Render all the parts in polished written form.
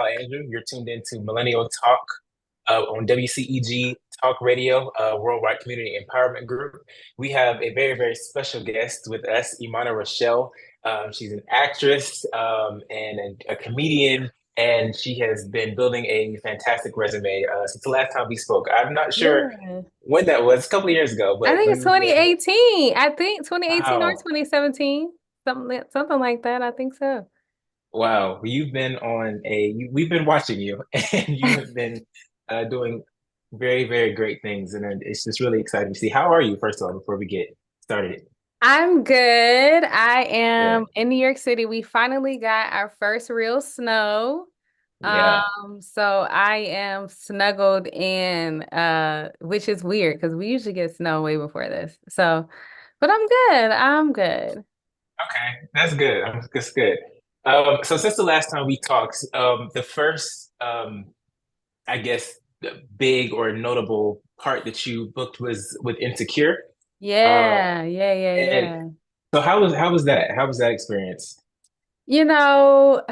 Andrew. You're tuned into Millennial Talk on WCEG Talk Radio, Worldwide Community Empowerment Group. We have a very, very special guest with us, Emana Rachelle. She's an actress and a comedian, and she has been building a fantastic resume since the last time we spoke. I'm not sure Yeah. when that was, a couple of years ago, I but think it's we've been, 2018. I think 2018 or wow. 2017. Something like that. I think so. Wow, you've been we've been watching you and you have been doing very, very great things. And it's just really exciting to see. How are you, first of all, before we get started? I'm good. I Yeah. am in New York City. We finally got our first real snow. Yeah. So I am snuggled in, which is weird because we usually get snow way before this. So, but I'm good. I'm good. Okay, that's good. That's good. So since the last time we talked, the first, I guess, the big or notable part that you booked was with Insecure. Uh, Yeah, yeah, yeah, and yeah. so how was that? How was that experience? You know,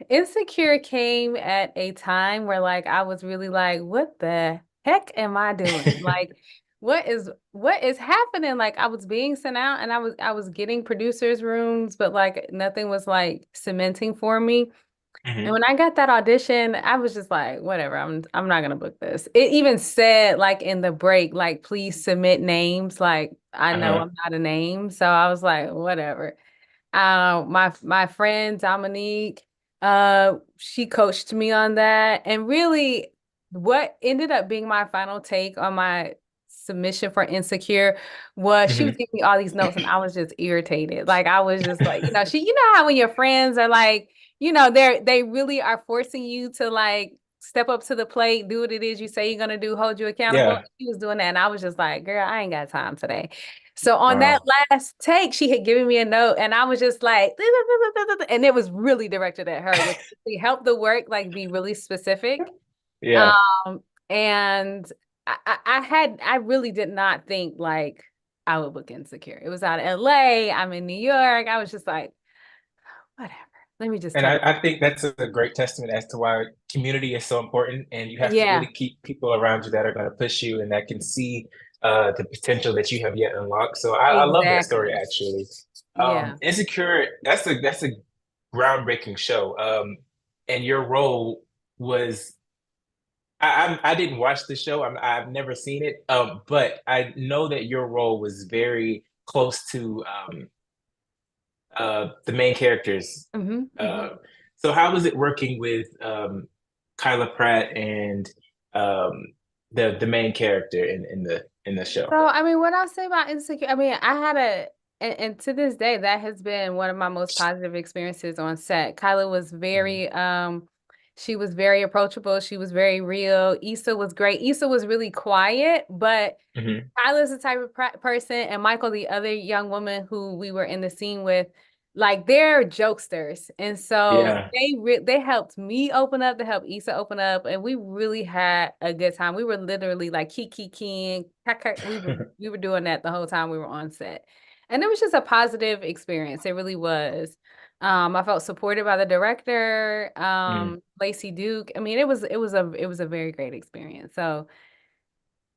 Insecure came at a time where like I was really like, what the heck am I doing? Like, what is happening? Like I was being sent out and I was getting producers' rooms, but like nothing was like cementing for me. And Hmm. when I got that audition, I was just like, whatever, I'm not gonna book this. It even said like in the break, like, please submit names. Like, I know Uh-huh. I'm not a name. So I was like, whatever. My friend Dominique, she coached me on that. And really, what ended up being my final take on my submission for Insecure was she was Hmm. giving me all these notes and I was just irritated. Like I was just like, you know how when your friends are like, they really are forcing you to like step up to the plate, do what it is you say you're gonna do, hold you accountable. Yeah. She was doing that, and I was just like, girl, I ain't got time today. So on that Wow. last take, she had given me a note, and I was just like, and it was really directed at her, which really helped the work like be really specific. Yeah. Um, and I really did not think like I would book Insecure. It was out of LA. I'm in New York. I was just like, whatever. Let me just And turn. I think that's a great testament as to why community is so important. And you have to Yeah, really keep people around you that are going to push you and that can see the potential that you have yet unlocked. So I love that story, exactly. actually. Yeah. Insecure, that's a groundbreaking show. And your role was, I didn't watch the show. I've never seen it. But I know that your role was very close to the main characters. Hmm. Hmm. Uh, so how was it working with Kyla Pratt and um, the main character in the show? So, I mean, what I'll say about Insecure, I mean, I had and to this day, that has been one of my most positive experiences on set. Kyla was Mhm. she was very approachable. She was very real. Issa was great. Issa was really quiet, but Mhm. Kyla's the type of person, and Michael, the other young woman who we were in the scene with, like they're jokesters, and so Yeah. they helped me open up, to help Issa open up, and we really had a good time. We were literally like kiki we were doing that the whole time we were on set, and it was just a positive experience. It really was. I felt supported by the director, Mm. Lacey Duke. I mean, it was a very great experience. So.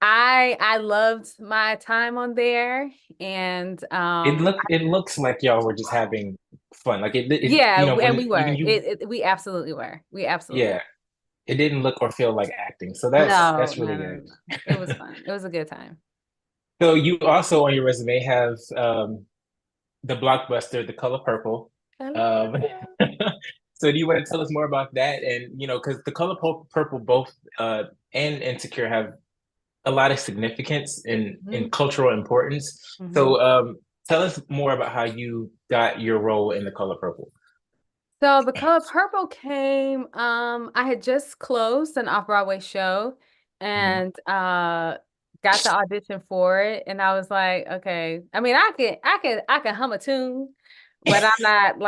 I loved my time on there, and It looks like y'all were just having fun. Like yeah, and when we even were. you, We absolutely were. We absolutely yeah, were. it didn't look or feel like acting. So No, that's no, really no, good. no. It was fun. It was a good time. So you also on your resume have the blockbuster, The Color Purple. Color Um, Purple. so do you want to tell us more about that? And because The Color Purple both and Insecure have a lot of significance in Hmm. cultural importance. Hmm. So tell us more about how you got your role in The Color Purple. So the Color Purple came. I had just closed an off-Broadway show, Mhm. and got the audition for it, and I was like, okay. I mean, I can hum a tune, but I'm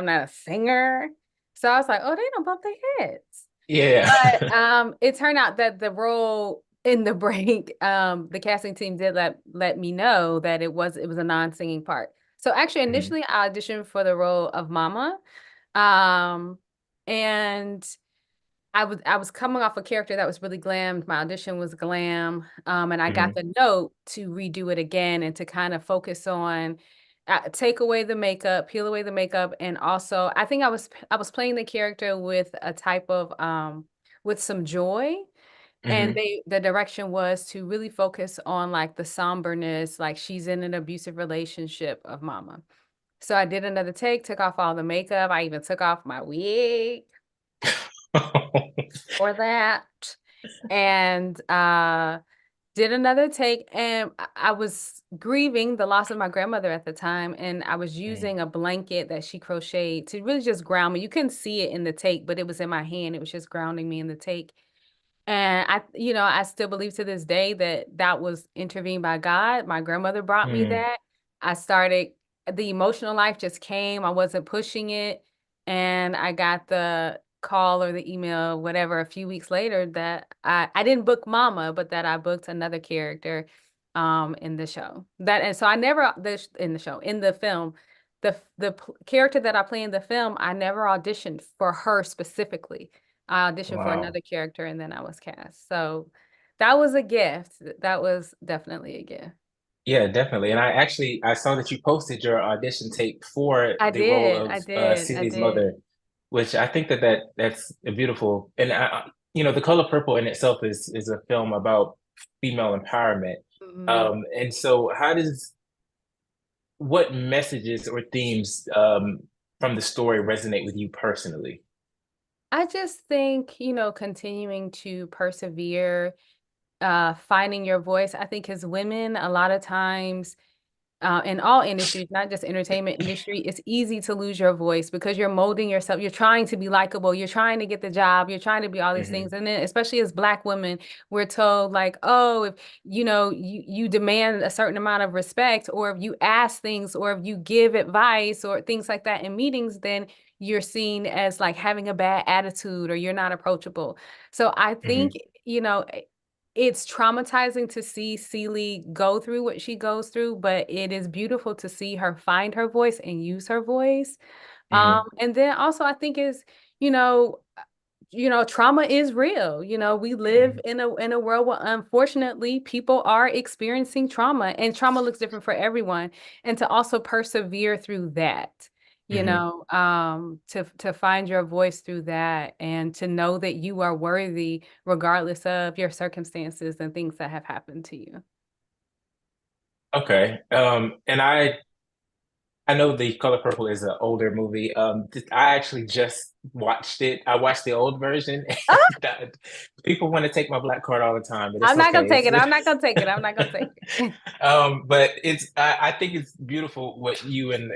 not a singer. So I was like, oh, they don't bump their heads. Yeah. But it turned out that the role in the break, the casting team did let me know that it was a non-singing part. So actually, Mhm. initially, I auditioned for the role of Mama, um, and I was coming off a character that was really glammed. My audition was glam. And I got Hmm. the note to redo it again and to kind of focus on take away the makeup, peel away the makeup, and also I think I was playing the character with a type of with some joy. And Hmm. the direction was to really focus on like the somberness, like she's in an abusive relationship of mama. So I did another take, took off all the makeup. I even took off my wig for that. And did another take, and I was grieving the loss of my grandmother at the time, and I was Mm. using a blanket that she crocheted to really just ground me. You couldn't see it in the take, but it was in my hand. It was just grounding me in the take. And I still believe to this day that that was intervened by God. My grandmother brought me Mm. that. I started the emotional life just came. I wasn't pushing it. And I got the call or the email, whatever, a few weeks later that I didn't book Mama, but that I booked another character in the show. That and so I never this in the show, in the film, character that I play in the film, I never auditioned for her specifically. I auditioned for Wow. another character and then I was cast. So that was a gift. That was definitely a gift. Yeah, definitely. And I saw that you posted your audition tape for I the role did. of I did. I Celi's did. mother, which I think that's a beautiful. And The Color Purple in itself is a film about female empowerment. Mhm. And so, what messages or themes from the story resonate with you personally? I just think, continuing to persevere, finding your voice. I think as women, a lot of times in all industries, not just entertainment industry, it's easy to lose your voice because you're molding yourself. You're trying to be likable. You're trying to get the job. You're trying to be all these things. Hmm. And then, especially as Black women, we're told like, oh, if you demand a certain amount of respect, or if you ask things, or if you give advice, or things like that in meetings, then you're seen as like having a bad attitude or you're not approachable. So I think, Hmm. you know, it's traumatizing to see Celie go through what she goes through, but it is beautiful to see her find her voice and use her voice. Hmm. And then also I think is, you know, trauma is real. We live Hmm. in a world where unfortunately people are experiencing trauma and trauma looks different for everyone. And to also persevere through that, Hmm. to find your voice through that and to know that you are worthy regardless of your circumstances and things that have happened to you. Okay. And I know The Color Purple is an older movie. I actually just watched it. I watched the old version. Ah, People want to take my black card all the time, but it's I'm not gonna okay. take it. I'm not gonna take it. I'm not gonna take it. But I think it's beautiful what you and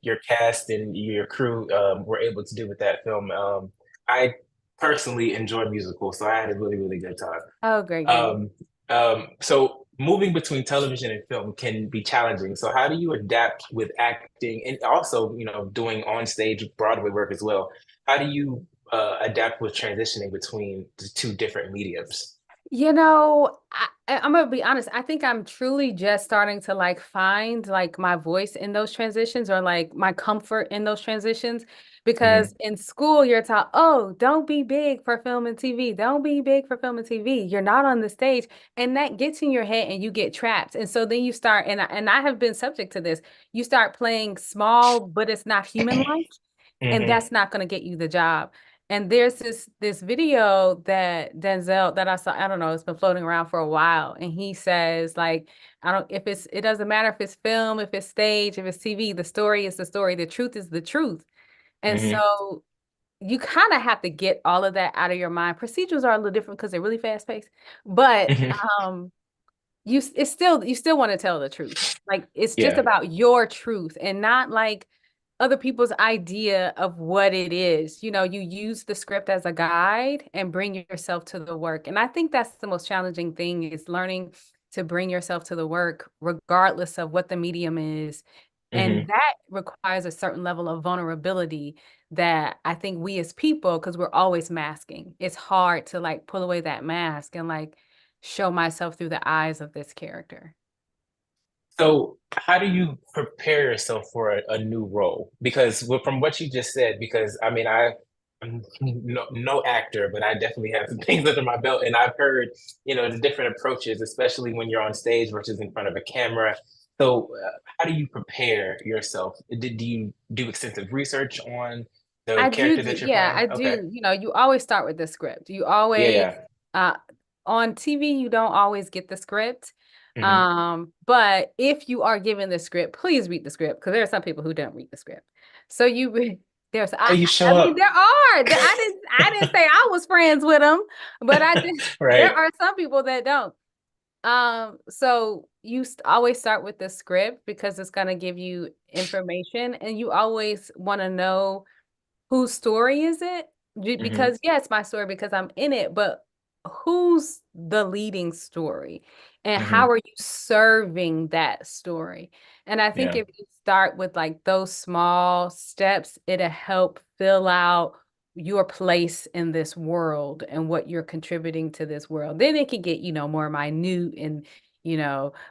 your cast and your crew were able to do with that film. I personally enjoy musicals, so I had a really, really good time. Oh, great, great. So moving between television and film can be challenging. So how do you adapt with acting and also, doing on stage Broadway work as well? How do you adapt with transitioning between the two different mediums? I'm gonna be honest. I think I'm truly just starting to like find like my voice in those transitions or like my comfort in those transitions. Because Hmm. in school, you're taught, oh, don't be big for film and TV. Don't be big for film and TV. You're not on the stage. And that gets in your head and you get trapped. And so then you start, and I have been subject to this. You start playing small, but it's not human-like, and Hmm. that's not going to get you the job. And there's this video that Denzel that I saw, I don't know, it's been floating around for a while. And he says, like, I don't if it's it doesn't matter if it's film, if it's stage, if it's TV, the story is the story, the truth is the truth. And Hmm. so you kind of have to get all of that out of your mind. Procedures are a little different because they're really fast paced, but Hmm. you still want to tell the truth. Like it's just Yeah. about your truth and not like other people's idea of what it is. You use the script as a guide and bring yourself to the work. And I think that's the most challenging thing is learning to bring yourself to the work regardless of what the medium is. And Hmm. that requires a certain level of vulnerability that I think we as people, because we're always masking, it's hard to like pull away that mask and like show myself through the eyes of this character. So, how do you prepare yourself for a new role? Because from what you just said, because I mean, I'm no actor, but I definitely have some things under my belt, and I've heard, the different approaches, especially when you're on stage versus in front of a camera. So, how do you prepare yourself? Do you do extensive research on the I do, character that you're yeah, playing? I Okay. do. You know, you always start with the script. You Yeah, always, yeah. uh, on TV, you don't always get the script. Hmm. But if you are given the script, please read the script because there are some people who don't read the script. So there's, Oh, you I show mean, up. I didn't say I was friends with them, but there Right. are some people that don't. So you always start with the script because it's going to give you information and you always want to know whose story is it? Hmm. Because yeah, it's my story because I'm in it, but who's the leading story? And how Hmm. are you serving that story? And I think Yeah. if you start with like those small steps, it'll help fill out your place in this world and what you're contributing to this world. Then it can get, more minute and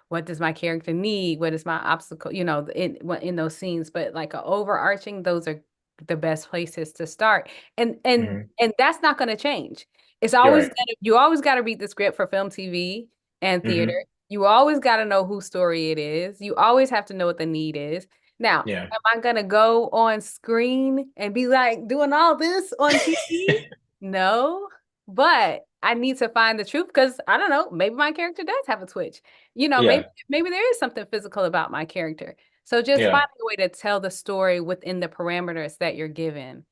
what does my character need? What is my obstacle? In those scenes, but like a overarching, those are the best places to start. And and Hmm. and that's not going to change. You're right. You always got to read the script for film, TV, and theater. Hmm. You always got to know whose story it is. You always have to know what the need is. Now, Yeah. am I going to go on screen and be like doing all this on TV? No, but I need to find the truth because I don't know, maybe my character does have a twitch. Maybe Yeah. maybe there is something physical about my character. So just Yeah. finding a way to tell the story within the parameters that you're given,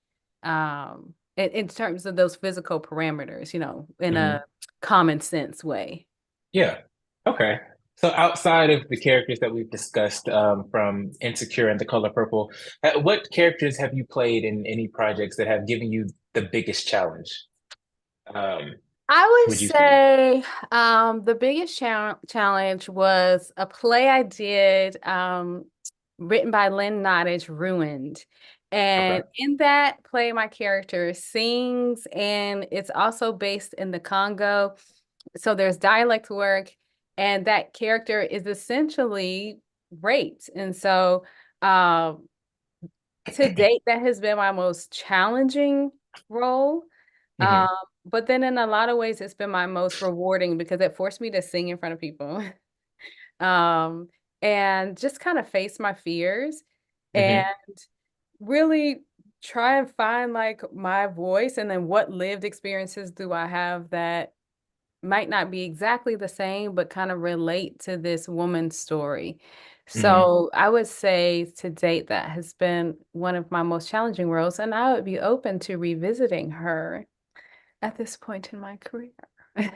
in terms of those physical parameters, in Hmm. a common sense way. Yeah. Okay. So outside of the characters that we've discussed, from Insecure and The Color Purple, what characters have you played in any projects that have given you the biggest challenge? Um, I would would you say? say the biggest challenge was a play I did written by Lynn Nottage, Ruined. Okay. And in that play, my character sings, and it's also based in the Congo. So there's dialect work, and that character is essentially raped. And so to date, that has been my most challenging role. Um, Hmm. but then in a lot of ways, it's been my most rewarding because it forced me to sing in front of people. um, and just kind of face my fears and Hmm. really try and find like my voice and then what lived experiences do I have that might not be exactly the same, but kind of relate to this woman's story. Hmm. So I would say to date, that has been one of my most challenging roles, and I would be open to revisiting her at this point in my career.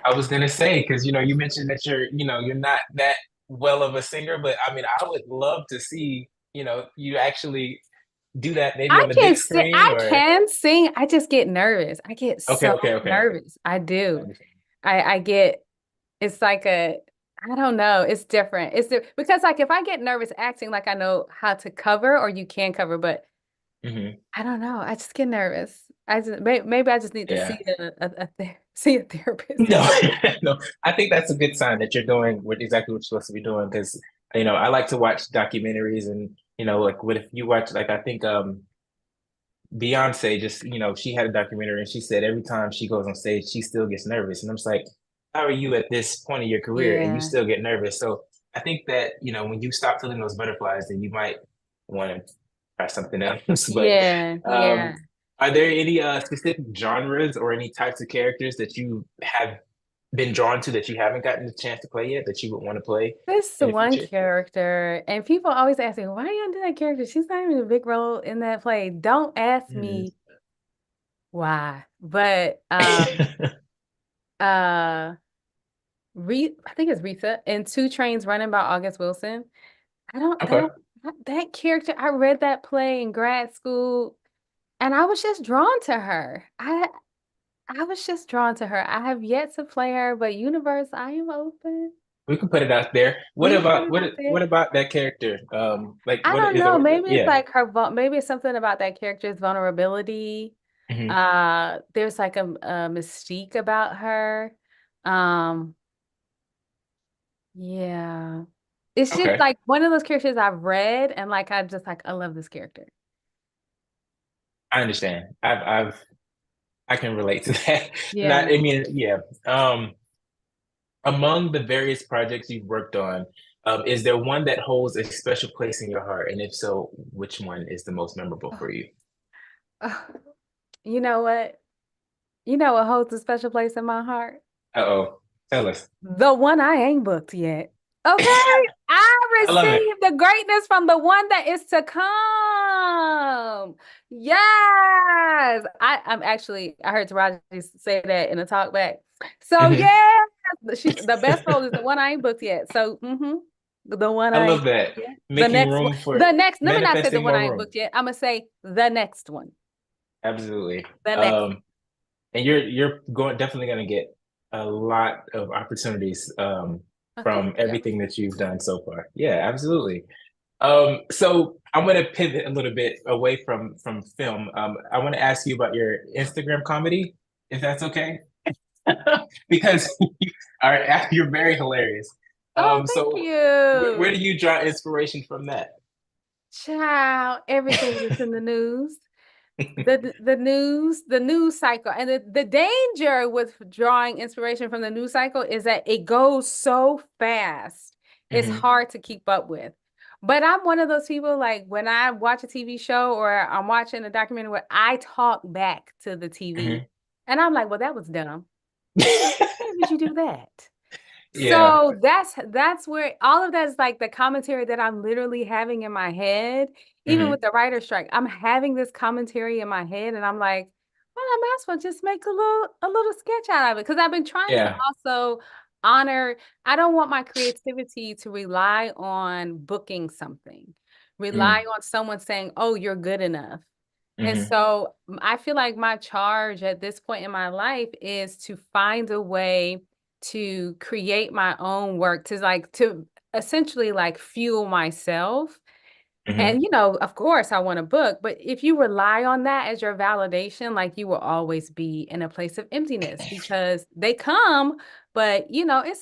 I was gonna say, because you mentioned that you're not that well of a singer, but I mean, I would love to see, you actually do that maybe on the big screen I or can sing. I just get nervous. I get okay, so okay, okay. nervous. I I do. understand. I get it's like I don't know. It's different. Because like if I get nervous acting, like I know how to cover or you can cover, but Hmm. I don't know. I just get nervous. Maybe I just need to Yeah. see see a therapist. No, no. I think that's a good sign that you're doing what exactly what you're supposed to be doing. Because I like to watch documentaries, and like what if you watch, like, I think Beyonce just, she had a documentary and she said every time she goes on stage, she still gets nervous. And I'm just like, how are you at this point in your career and you Yeah. still get nervous? So I think that, when you stop feeling those butterflies, then you might want to try something else. But Yeah. um, Yeah. are there any specific genres or any types of characters that you have been drawn to that you haven't gotten the chance to play yet that you would want to play This is in the the one future? character, and people always ask me, why are you do that character? She's not even a big role in that play. Don't ask Mhm. me why. But uh I think it's Rita in Two Trains Running by August Wilson. I Okay. don't that character, I read that play in grad school and I was just drawn to her. I was just drawn to her. I have yet to play her, but universe, I am open. We can put it out there. What We can put about it out there. what about that character? Like I what don't is it? know. Maybe it's Yeah. like maybe it's something about that character's vulnerability. Hmm. There's like a mystique about her. Um, yeah. It's just Okay. like one of those characters I've read and like I just like I love this character. I understand. I've I can relate to that. Yeah. Not, I mean, yeah. Um, among the various projects you've worked on, is there one that holds a special place in your heart? And if so, which one is the most memorable for you? You know what? You know what holds a special place in my heart? Uh-oh. Tell us. The one I ain't booked yet. Okay. I I love it. received the greatness from the one that is to come. Yes. I'm actually, I heard Taraji say that in a talk back. So Hmm. yes, the best role is the one I ain't booked yet. So the one I I ain't love that. yet. The Making next one. room for The next, let me not say the manifesting one more I ain't room. booked yet. I'm gonna say the next one. Absolutely. The next. And you're going definitely going to get a lot of opportunities Oh, from thank you. I everything that you've done so far. Yeah, absolutely. So I'm going to pivot a little bit away from film. I want to ask you about your Instagram comedy, if that's okay, because you you're very hilarious. Oh, thank So where you. do you draw inspiration from that? Child, everything is in the news. The news cycle. And the danger with drawing inspiration from the news cycle is that it goes so fast. It's Hmm. hard to keep up with. But I'm one of those people like when I watch a TV show or I'm watching a documentary where I talk back to the TV Hmm. and I'm like, well, that was dumb. Why would you do that? Yeah. So that's where all of that is like the commentary that I'm literally having in my head, even with Hmm. the writer strike. I'm having this commentary in my head, and I'm like, well, I might as well just make a little sketch out of it. Because I've been trying to Yeah. also honor, I don't want my creativity to rely on booking something, rely on someone saying, oh, you're good enough. And Mm-hmm. so I feel like my charge at this point in my life is to find a way to create my own work, to essentially like fuel myself. Hmm. And of course I want to book, but if you rely on that as your validation, like you will always be in a place of emptiness because they come, but you working.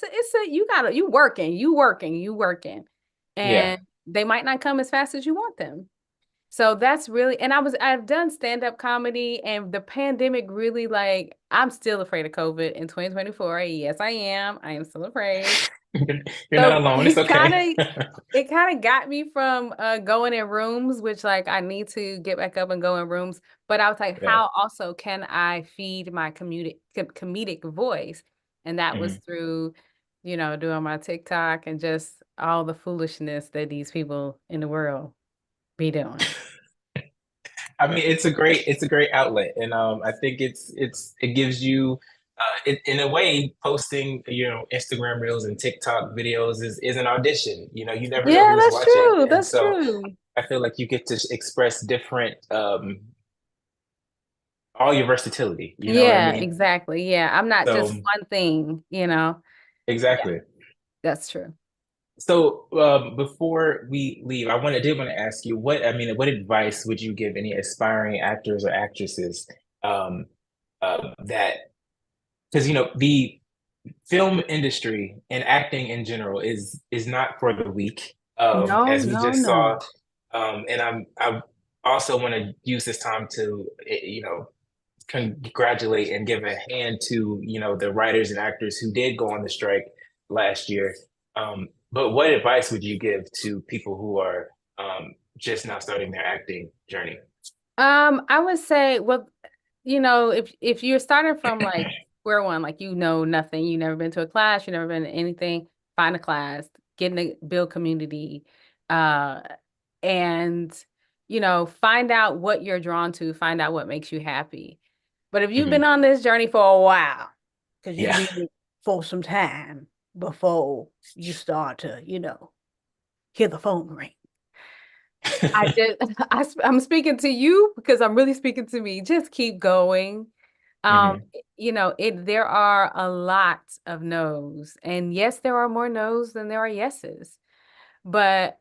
Yeah. And they might not come as fast as you want them. So that's really, and I've done stand-up comedy and the pandemic really like, I'm still afraid of COVID in 2024. Yes, I am. I am still afraid. You're not So alone. It's okay. it kind of got me from going in rooms, which like I need to get back up and go in rooms. But I was like, Yeah. how also can I feed my comedic voice? And that was Hmm. through, doing my TikTok and just all the foolishness that these people in the world be doing. I mean, it's a great outlet, and I think it gives you, in a way, posting Instagram reels and TikTok videos is an audition. You never know Yeah, who's that's watching, true. and That's so true. I feel like you get to express different, all your versatility. You know what I Yeah, mean? exactly. Yeah, I'm not just So one thing. Yeah, exactly. that's true. So before we leave, did want to ask you what advice would you give any aspiring actors or actresses um, that because the film industry and acting in general is not for the weak, No, as we no, just no. saw, and I also want to use this time to congratulate and give a hand to the writers and actors who did go on the strike last year. But what advice would you give to people who are just now starting their acting journey? I would say, well, if you're starting from like square one, like nothing, you never been to a class, you never been to anything, find a class, get in a build community, uh, and find out what you're drawn to, find out what makes you happy. But if you've been Hmm. on this journey for a while, because you Yeah. need it for some time before you start to, hear the phone ring. I just, I'm speaking to you because I'm really speaking to me. Just keep going. Um, Hmm. there are a lot of no's, and yes, there are more no's than there are yeses. But,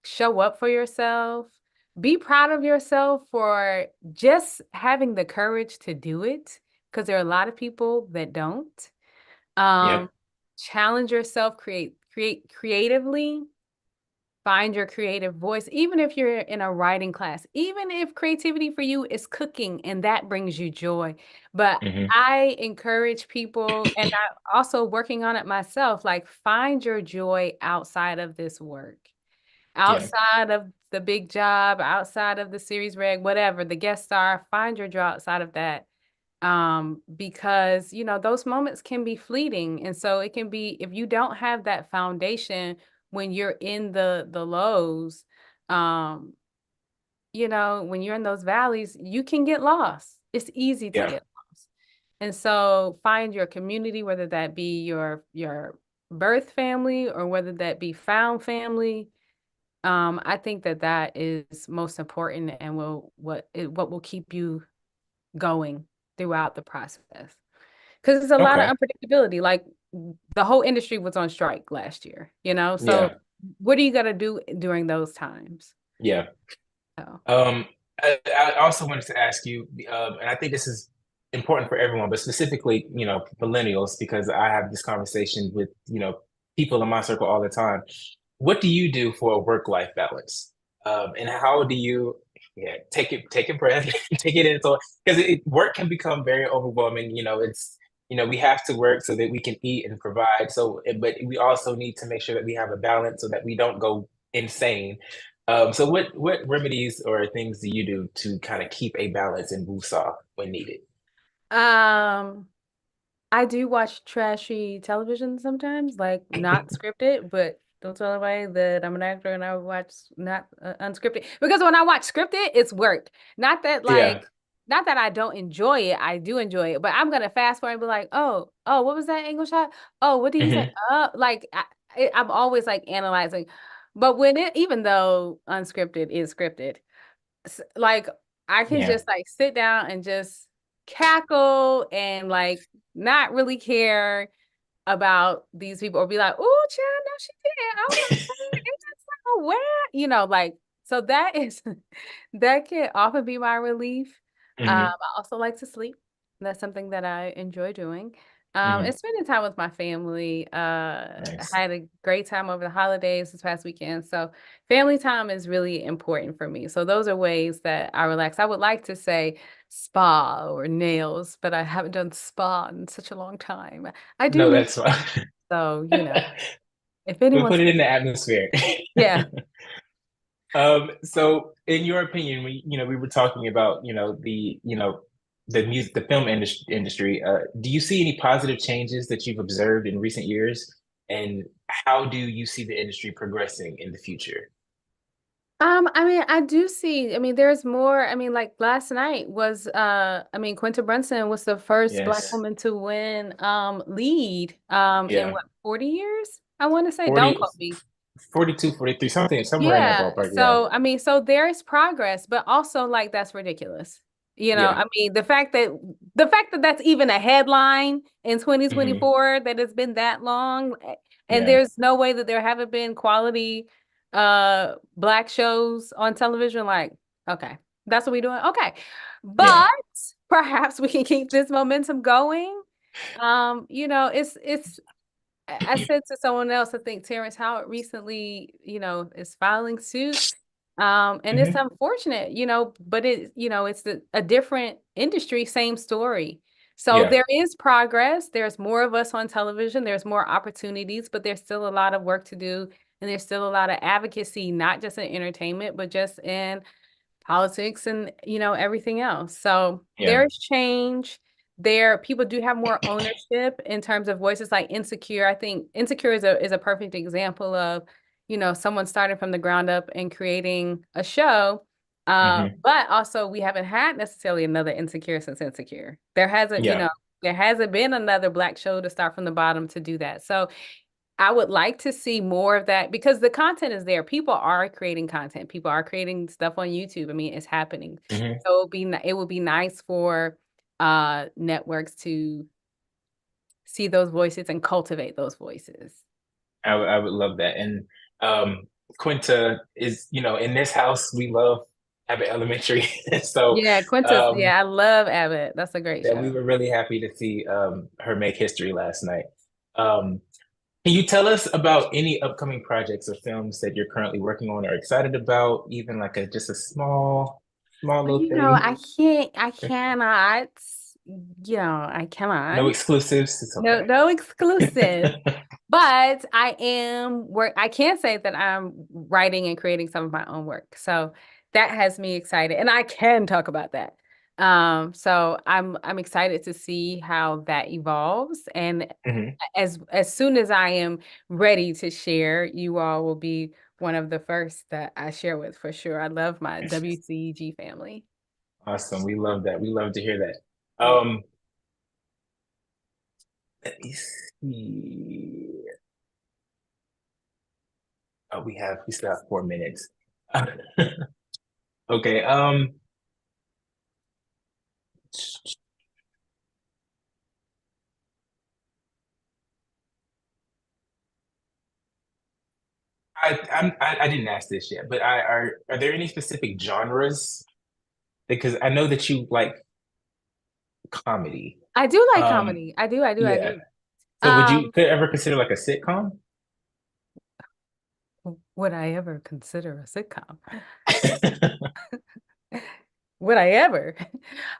show up for yourself. Be proud of yourself for just having the courage to do it, because there are a lot of people that don't. Um, Yep. Challenge yourself, create creatively, find your creative voice, even if you're in a writing class, even if creativity for you is cooking and that brings you joy. But Hmm. I encourage people, and I also working on it myself, like find your joy outside of this work, Yeah. outside of the big job, outside of the series reg, whatever, the guest star, find your joy outside of that. Because those moments can be fleeting. And so it can be, if you don't have that foundation when you're in the lows, um, when you're in those valleys, you can get lost. It's easy to Yeah. get lost. And so find your community, whether that be your birth family or whether that be found family. I think that that is most important and what will keep you going throughout the process. Because there's a lot of Okay. unpredictability. Like the whole industry was on strike last year, So Yeah. what are you gonna do during those times? Yeah. So Um, I also wanted to ask you, and I think this is important for everyone, but specifically, millennials, because I have this conversation with, people in my circle all the time. What do you do for a work-life balance? And how do you, yeah, take a breath, take it in. So, because work can become very overwhelming. We have to work so that we can eat and provide. So, but we also need to make sure that we have a balance so that we don't go insane. So what remedies or things do you do to kind of keep a balance and boost off when needed? um I do watch trashy television sometimes, like not scripted, but don't tell anybody that I'm an actor and I watch not unscripted. Because when I watch scripted, it's work. Not that Yeah. not that I don't enjoy it. I do enjoy it, but I'm gonna fast forward and be like, oh, what was that angle shot? Oh, what did he say? Hmm. I'm always like analyzing. But even though unscripted is scripted, like I can Yeah. just like sit down and just cackle and like not really care about these people or be like, oh, child, no, she did. Oh my God, it's so where, like so that is that can often be my relief. I Hmm. also like to sleep. That's something that I enjoy doing. And Hmm. spending time with my family. I Nice. had a great time over the holidays this past weekend. So family time is really important for me. So those are ways that I relax. I would like to say spa or nails, but I haven't done spa in such a long time. I do No, miss that's fine. so, if We anyone's put it in the atmosphere. yeah. So in your opinion, we were talking about, the music, the film industry. Do you see any positive changes that you've observed in recent years? And how do you see the industry progressing in the future? I mean, I do see, I mean, there's more, I mean, like last night was Quinta Brunson was the first Black Yes. woman to win lead in Yeah. what, 40 years? I want to say, don't 40, quote me. 42, 43, something, somewhere in that Yeah. ballpark. Yeah. So, I mean, so there is progress, but also like that's ridiculous. Yeah. I mean, the fact that that's even a headline in Hmm. 2024 that it's been that long and Yeah. there's no way that there haven't been quality Black shows on television, like, okay, that's what we're doing. Okay. Yeah. But perhaps we can keep this momentum going. It's I said to someone else, I think Terrence Howard recently, is filing suit. And it's Hmm. unfortunate, but a different industry, same story. So Yeah. there is progress. There's more of us on television. There's more opportunities, but there's still a lot of work to do. And there's still a lot of advocacy, not just in entertainment, but just in politics and everything else. So Yeah. there's change. There people do have more ownership in terms of voices like Insecure. I think Insecure is a perfect example of someone starting from the ground up and creating a show. Hmm. But also we haven't had necessarily another Insecure since Insecure. There hasn't been another Black show to start from the bottom to do that. So I would like to see more of that because the content is there. People are creating content. People are creating stuff on YouTube. I mean, it's happening. Hmm. So it would be nice for networks to see those voices and cultivate those voices. I would love that. And um, Quinta is, in this house, we love Abbott Elementary. So Yeah, Quintus. um, Yeah, I love Abbott. That's a great that we show. were really happy to see her make history last night. Um, Can you tell us about any upcoming projects or films that you're currently working on or excited about? Even like a just a small But little you know, thing. I cannot, I No cannot. exclusives. It's No, okay. no exclusive. But I can say that I'm writing and creating some of my own work. So that has me excited. And I can talk about that. So I'm excited to see how that evolves. And Mhm. as soon as I am ready to share, you all will be one of the first that I share with for sure. I love my WCEG family. Awesome. We love that. We love to hear that. Yeah. Let me see. Oh, we still have 4 minutes. Okay. I didn't ask this yet, but are there any specific genres? Because I know that you like comedy. I do like Um, comedy. I yeah. do. So would you Um, could ever consider like a sitcom? would I ever consider a sitcom? Would I ever?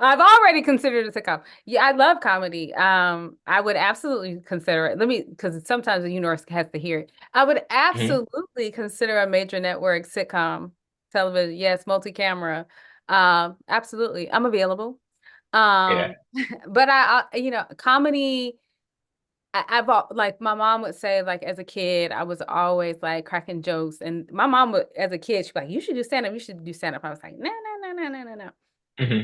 I've already considered a sitcom. Yeah, I love comedy. I would absolutely consider it. Because sometimes the universe has to hear it. I would Mhm. absolutely consider a major network sitcom, television. Yes, multi-camera. Absolutely. I'm available. Yeah. But comedy. Like my mom would say, like as a kid, I was always like cracking jokes, and my mom would, as a kid, she'd be like, "You should do stand up. You should do stand up." I was like, "No, no, no, no, no, no, no." Hmm.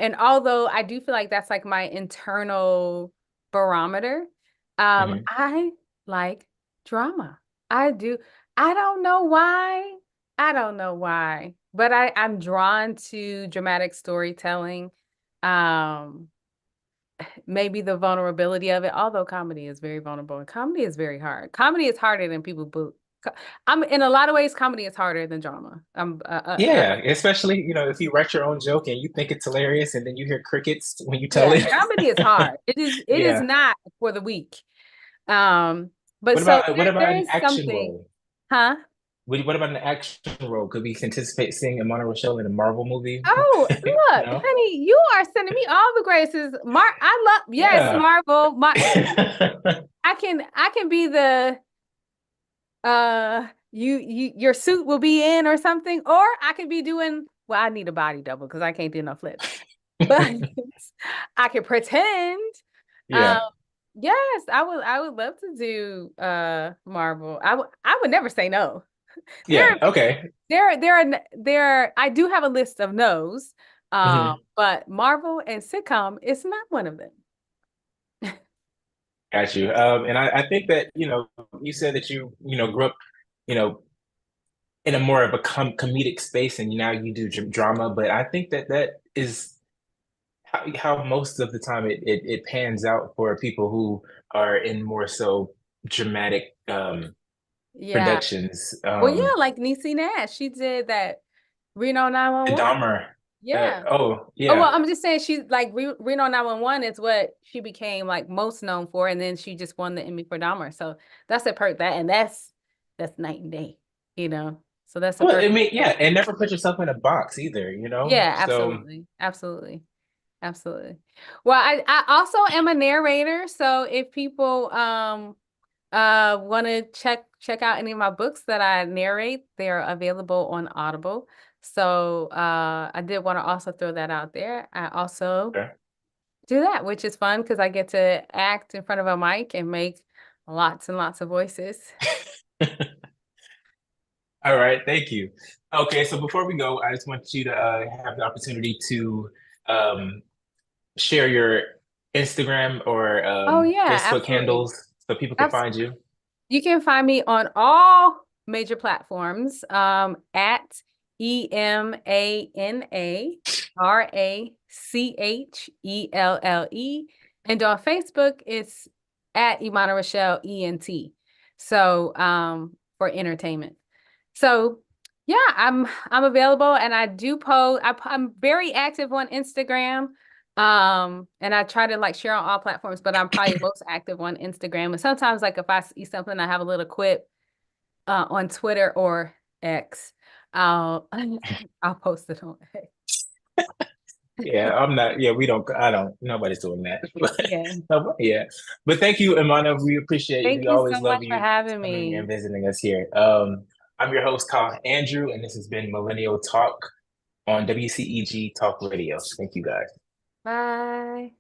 And although I do feel like that's like my internal barometer, Hmm. I like drama. I do. I don't know why. I don't know why, but I'm drawn to dramatic storytelling. Um, Maybe the vulnerability of it, although comedy is very vulnerable and comedy is very hard. Comedy is harder than people boo. I'm in a lot of ways, comedy is harder than drama. Yeah, especially, if you write your own joke and you think it's hilarious and then you hear crickets when you tell Yeah, it. comedy is hard. It is Yeah. not for the weak. Um, but What so about what about there an is action something, role? huh? What about an action role? Could we anticipate seeing Emana Rachelle in a Marvel movie? Oh, look, No? honey, you are sending me all the graces. I love, yes, Yeah. Marvel. I can be the your suit will be in or something, or I could be doing, well, I need a body double because I can't do no flips, but I can pretend. um Yeah. yes, I would love to do Marvel. I would never say no. there Yeah. Okay. I do have a list of no's, Hmm. but Marvel and sitcom is not one of them. Got you. And I think that, you said that grew up, you know, in a more of a comedic space and now you do drama, but I think that that is how most of the time it pans out for people who are in more so dramatic Yeah. productions. Well, yeah, like Niecy Nash, she did that Reno The 911. Dahmer. Yeah. Oh, Oh, well, yeah. I'm just saying she's like Reno 911 is what she became like most known for, and then she just won the Emmy for Dahmer. So that's a perk that, and that's night and day, you know. So that's a Well, I perfect. mean, yeah, and never put yourself in a box either. Yeah, So, absolutely, absolutely, absolutely. Well, I also am a narrator, so if people want to check out any of my books that I narrate, they're available on Audible. So I did want to also throw that out there. I also okay. do that, which is fun because I get to act in front of a mic and make lots and lots of voices. All right, thank you. Okay, so before we go, I just want you to have the opportunity to um, share your Instagram or Oh yeah, Facebook absolutely. handles so people can Abs find you. You can find me on all major platforms at EMANA Rachelle. And on Facebook, it's at Emana Rachelle ENT. So for entertainment. So yeah, I'm available and I do post. I'm very active on Instagram. And I try to like share on all platforms, but I'm probably most active on Instagram. And sometimes like if I see something, I have a little quip on Twitter or X. I'll I'll post it on X. Yeah, I'm not. Yeah, I don't. Nobody's doing that. Yeah. Yeah, but thank you, Emana. We appreciate. Thank We you always so love much for you having coming and me. visiting us here. I'm your host, Kyle Andrew, and this has been Millennial Talk on WCEG Talk Radio. Thank you, guys. Bye.